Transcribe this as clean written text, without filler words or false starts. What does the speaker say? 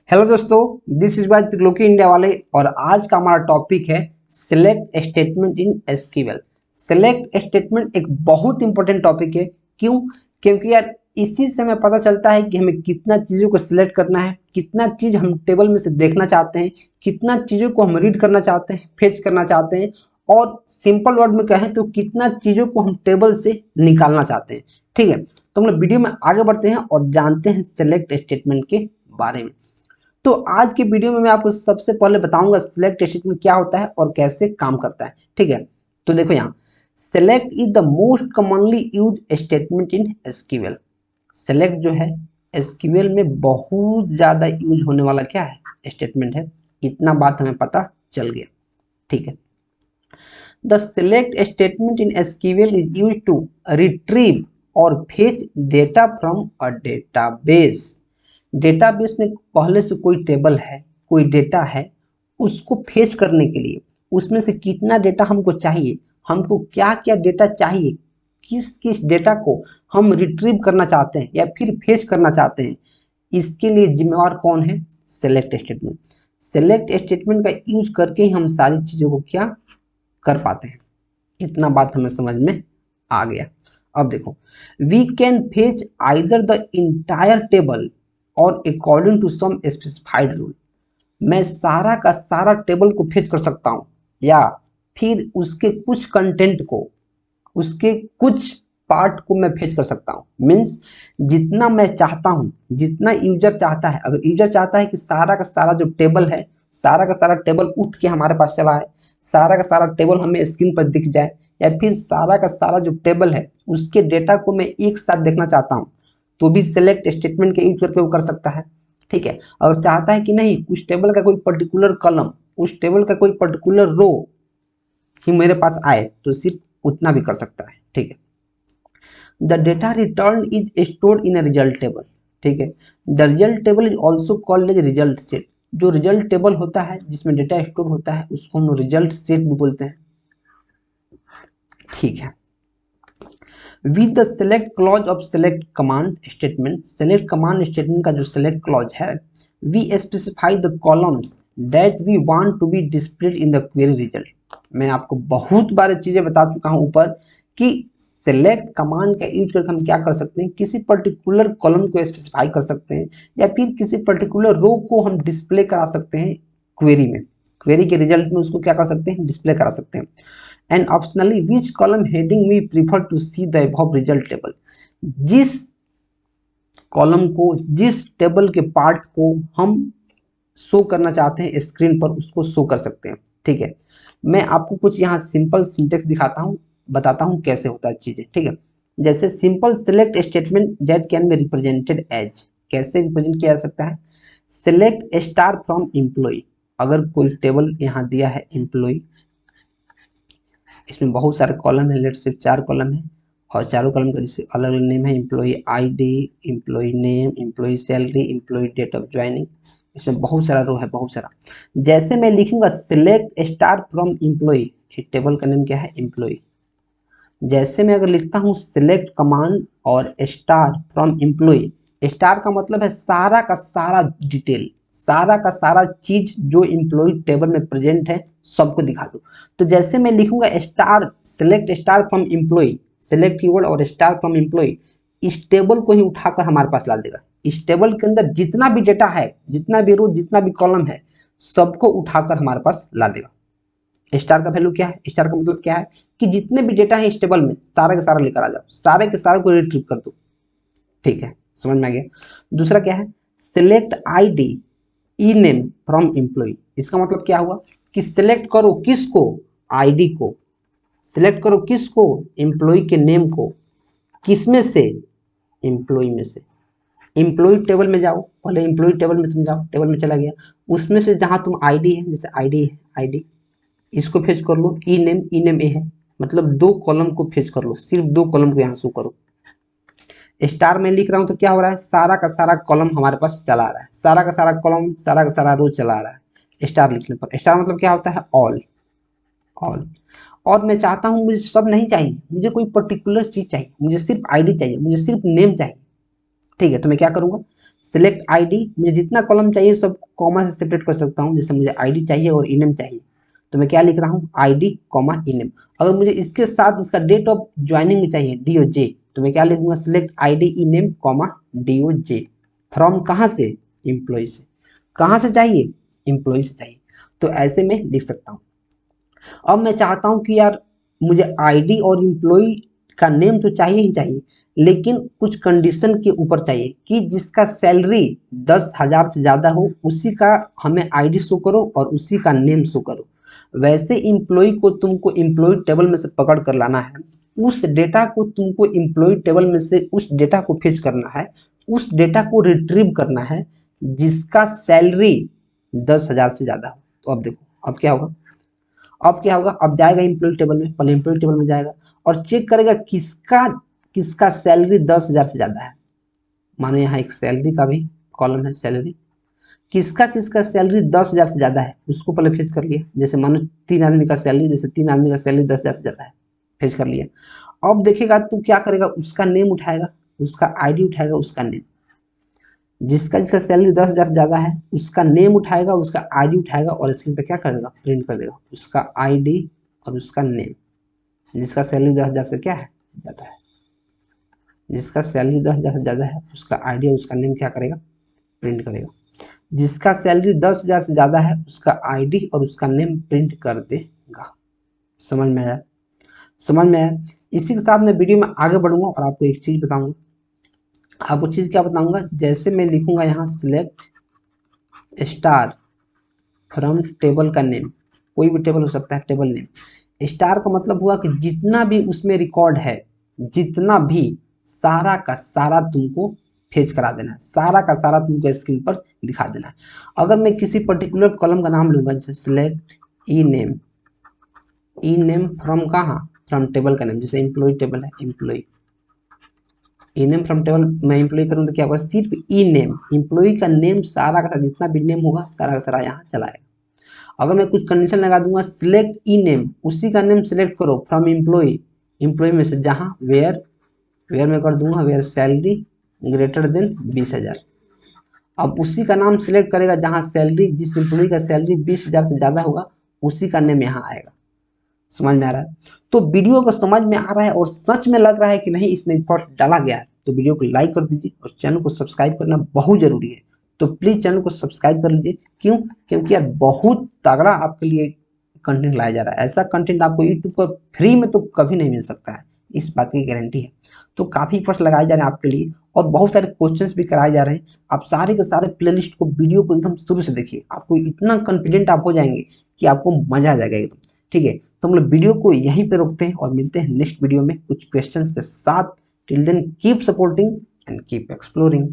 Hello दोस्तों, this is by Triloki India वाले। और आज का हमारा टॉपिक है select statement in SQL. Select statement एक बहुत इंपॉर्टेंट टॉपिक है। क्यों? क्योंकि यार इसी से हमें पता चलता है कि हमें कितना चीज़ों को सिलेक्ट करना है, कितना चीज़ हम टेबल में से देखना चाहते हैं, कितना चीज़ों को हम रीड करना चाहते हैं, फेच करना चाहते हैं, और सिंपल वर्ड में कहें तो कितना चीज़ों को हम टेबल से निकालना चाहते हैं। ठीक है, तो हम लोग वीडियो में आगे बढ़ते हैं और जानते हैं सिलेक्ट स्टेटमेंट के बारे में। तो आज की वीडियो में मैं आपको सबसे पहले बताऊंगा सिलेक्ट स्टेटमेंट क्या होता है और कैसे काम करता है। ठीक है, तो देखो यहाँ select is the most commonly use statement in SQL. Select जो है एसक्यूएल में बहुत ज़्यादा यूज होने वाला क्या है, स्टेटमेंट है। इतना बात हमें पता चल गया। ठीक है, the select statement in SQL is use to retrieve or fetch data from a database. Database में पहले से कोई टेबल है, कोई डेटा है, उसको फेच करने के लिए उसमें से कितना डेटा हमको चाहिए, हमको क्या क्या डेटा चाहिए, किस किस डेटा को हम रिट्रीव करना चाहते हैं या फिर फेच करना चाहते हैं, इसके लिए जिम्मेवार कौन है, सेलेक्ट स्टेटमेंट। सेलेक्ट स्टेटमेंट का यूज करके ही हम सारी चीज़ों को क्या कर पाते हैं। इतना बात हमें समझ में आ गया। अब देखो, we can fetch either the entire table or according to some specified rule. मैं सारा का सारा टेबल को फेच कर सकता हूँ या फिर उसके कुछ कंटेंट को, उसके कुछ पार्ट को मैं फेच कर सकता हूँ। मीन्स जितना मैं चाहता हूँ, जितना यूजर चाहता है, अगर यूजर चाहता है कि सारा का सारा जो टेबल है, सारा का सारा टेबल उठ के हमारे पास चला है, सारा का सारा टेबल हमें स्क्रीन पर दिख जाए, या फिर सारा का सारा जो टेबल है उसके डेटा को मैं एक साथ देखना चाहता हूँ, तो भी सिलेक्ट स्टेटमेंट के यूज करके वो कर सकता है। ठीक है, अगर चाहता है कि नहीं उस टेबल का कोई पर्टिकुलर कॉलम, उस टेबल का कोई पर्टिकुलर रो ही मेरे पास आए, तो सिर्फ उतना भी कर सकता है। ठीक है, the data return is stored in a result table. ठीक है, the result table is also called as result set. जो रिजल्ट टेबल होता है जिसमें डेटा स्टोर होता है उसको हम रिजल्ट सेट भी बोलते हैं। ठीक है, with the select clause of select command statement, select command statement का जो सेलेक्ट क्लॉज है, we specify the columns that we want to be displayed in the query result. मैं आपको बहुत बार चीजें बता चुका हूं ऊपर कि सेलेक्ट कमांड का यूज करके हम क्या कर सकते हैं, किसी पर्टिकुलर कॉलम को स्पेसिफाई कर सकते हैं या फिर किसी पर्टिकुलर रो को हम डिस्प्ले करा सकते हैं क्वेरी में, क्वेरी के रिजल्ट में उसको क्या कर सकते हैं, डिस्प्ले करा सकते हैं। And optionally which column heading we prefer to see the above result table. जिस कॉलम को, जिस टेबल के पार्ट को हम शो करना चाहते हैं स्क्रीन पर, उसको शो कर सकते हैं। ठीक है, मैं आपको कुछ यहाँ सिंपल सिंटेक्स दिखाता हूँ, बताता हूँ कैसे होता है चीजें। ठीक है, जैसे simple select statement that can be represented as, कैसे रिप्रेजेंट किया जा सकता है, सिलेक्ट स्टार फ्रॉम एम्प्लॉय। अगर कोई टेबल यहाँ दिया है एम्प्लॉय, इसमें बहुत सारे कॉलम है, लेट से 4 कॉलम है और चारों कॉलम का जैसे अलग अलग नेम है, employee ID, employee name, employee salary, employee date of joining. इसमें बहुत सारा रो है, बहुत सारा। जैसे मैं लिखूंगा select star from employ, table का नेम क्या है, एम्प्लॉय। जैसे मैं अगर लिखता हूँ सिलेक्ट कमांड और स्टार फ्रॉम एम्प्लॉय, स्टार का मतलब है सारा का सारा डिटेल, सारा का सारा चीज जो एम्प्लॉय टेबल में प्रेजेंट है सबको दिखा दो। तो जैसे मैं लिखूंगा star, select star from employ, select keyword और स्टार फ्रॉम एम्प्लॉय, इस टेबल को ही उठाकर हमारे पास ला देगा। इस टेबल के अंदर जितना भी डेटा है, जितना भी रो, जितना भी कॉलम है, सबको उठाकर हमारे पास ला देगा। स्टार का वैल्यू क्या है, स्टार का मतलब क्या है कि जितने भी डेटा है इस टेबल में सारा के सारा लेकर आ जाओ, सारे के सारे को रिट्रीव कर दो। ठीक है, समझ में आ गया। दूसरा क्या है, select ID E name from employ. इसका मतलब क्या हुआ कि सिलेक्ट करो किसको, आईडी को। सिलेक्ट करो किसको, एम्प्लॉय के नेम को। किसमें से, एम्प्लॉय में से। एम्प्लॉय टेबल में जाओ, पहले एम्प्लॉय टेबल में तुम जाओ, टेबल में चला गया, उसमें से जहां तुम आईडी है, जैसे आईडी है, आईडी इसको फेच कर लो, ई नेम, ई नेम ए है, मतलब 2 कॉलम को फेच कर लो, सिर्फ 2 कॉलम को यहाँ शो करो। स्टार में लिख रहा हूं तो क्या हो रहा है, सारा का सारा कॉलम हमारे पास चला आ रहा है, सारा का सारा कॉलम, सारा का सारा रो चला आ रहा है स्टार लिखने पर। स्टार मतलब क्या होता है, ऑल, ऑल। और मैं चाहता हूं मुझे सब नहीं चाहिए, मुझे कोई पर्टिकुलर चीज चाहिए, मुझे सिर्फ आईडी चाहिए, मुझे सिर्फ नेम चाहिए। ठीक है, तो मैं क्या करूंगा, सिलेक्ट आईडी, मुझे जितना कॉलम चाहिए सब कॉमा से सेपरेट कर सकता हूँ। जैसे मुझे आईडी चाहिए और इनेम चाहिए, तो मैं क्या लिख रहा हूँ, आईडी कॉमा इनेम। अगर मुझे इसके साथ इसका डेट ऑफ ज्वाइनिंग भी चाहिए DOJ, तो मैं क्या लिखूंगा, select ID ename comma DOJ। From कहाँ से, एम्प्लॉय से। कहाँ से चाहिए, एम्प्लॉय से चाहिए। तो ऐसे में लिख सकता हूँ। अब मैं चाहता हूँ कि यार मुझे आईडी और एम्प्लॉय का नेम तो चाहिए ही चाहिए, लेकिन कुछ कंडीशन के ऊपर चाहिए कि जिसका सैलरी 10,000 से ज़्यादा हो उसी का हमें आईडी शो करो और उसी का नेम शो करो। वैसे एम्प्लॉय को तुमको एम्प्लॉय टेबल में से पकड़ कर लाना है, उस डेटा को तुमको एम्प्लॉय टेबल में से उस डेटा को फेच करना है, उस डेटा को रिट्रीव करना है जिसका सैलरी 10,000 से ज़्यादा हो। तो अब देखो अब क्या होगा, अब क्या होगा, अब जाएगा एम्प्लॉय टेबल में, पहले एम्प्लॉय टेबल में जाएगा और चेक करेगा किसका किसका सैलरी 10,000 से ज़्यादा है। मानो यहाँ एक सैलरी का भी कॉलम है, सैलरी किसका किसका सैलरी 10,000 से ज़्यादा है उसको पहले फेच कर लिया। जैसे मानो 3 आदमी का सैलरी, जैसे 3 आदमी का सैलरी 10,000 से ज़्यादा है, फेच कर लिया। अब देखेगा तो क्या करेगा, उसका नेम उठाएगा, उसका आईडी उठाएगा, उसका नेम, जिसका जिसका सैलरी 10,000 से ज़्यादा है उसका नेम उठाएगा, उसका आईडी उठाएगा और स्क्रीन पे क्या कर देगा, प्रिंट कर देगा उसका आईडी और उसका नेम। जिसका सैलरी 10,000 से क्या है, ज़्यादा है, जिसका सैलरी 10,000 से ज़्यादा है उसका आईडी और उसका नेम क्या करेगा, प्रिंट करेगा। जिसका सैलरी 10,000 से ज़्यादा है उसका आईडी और उसका नेम प्रिंट कर देगा। समझ में आया, समझ में आया। इसी के साथ मैं वीडियो में आगे बढ़ूंगा और आपको एक चीज़ बताऊंगा। आपको चीज़ क्या बताऊंगा, जैसे मैं लिखूंगा यहाँ सिलेक्ट स्टार फ्रॉम टेबल का नेम, कोई भी टेबल हो सकता है, टेबल नेम। स्टार का मतलब हुआ कि जितना भी उसमें रिकॉर्ड है, जितना भी सारा का सारा तुमको फेच करा देना है, सारा का सारा तुमको स्क्रीन पर दिखा देना है। अगर मैं किसी पर्टिकुलर कॉलम का नाम लूंगा, जैसे सिलेक्ट ई नेम फ्रॉम कहाँ, फ्रॉम टेबल का नेम, जैसे एम्प्लॉय टेबल है, employee e name from table, मैं एम्प्लॉय करूँ तो क्या होगा, सिर्फ ई नेम, एम्प्लॉय का नेम सारा का जितना भी नेम होगा सारा का सारा यहाँ चलाएगा। अगर मैं कुछ कंडीशन लगा दूंगा, सिलेक्ट ई नेम, उसी का नेम सिलेक्ट करो फ्रॉम एम्प्लॉय में से, जहाँ वेयर में कर दूंगा वेयर सैलरी ग्रेटर देन 20,000। अब उसी का नाम सिलेक्ट करेगा जहाँ सैलरी, जिस एम्प्लॉय का सैलरी 20,000 से ज़्यादा होगा उसी का नेम यहाँ आएगा। समझ में आ रहा है? तो वीडियो को समझ में आ रहा है और सच में लग रहा है कि नहीं इसमें इफर्ट डाला गया है, तो वीडियो को लाइक कर दीजिए और चैनल को सब्सक्राइब करना बहुत जरूरी है। तो प्लीज चैनल को सब्सक्राइब कर लीजिए। क्यों? क्योंकि यार बहुत तगड़ा आपके लिए कंटेंट लाया जा रहा है। ऐसा कंटेंट आपको यूट्यूब पर फ्री में तो कभी नहीं मिल सकता है, इस बात की गारंटी है। तो काफी एफर्ट्स लगाए जा रहे हैं आपके लिए और बहुत सारे क्वेश्चंस भी कराए जा रहे हैं। आप सारे के सारे प्लेलिस्ट को, वीडियो को एकदम शुरू से देखिए, आपको इतना कॉन्फिडेंट आप हो जाएंगे कि आपको मजा आ जाएगा एकदम। ठीक है, तो हम लोग वीडियो को यहीं पे रोकते हैं और मिलते हैं नेक्स्ट वीडियो में कुछ क्वेश्चंस के साथ। Till then keep supporting and keep exploring.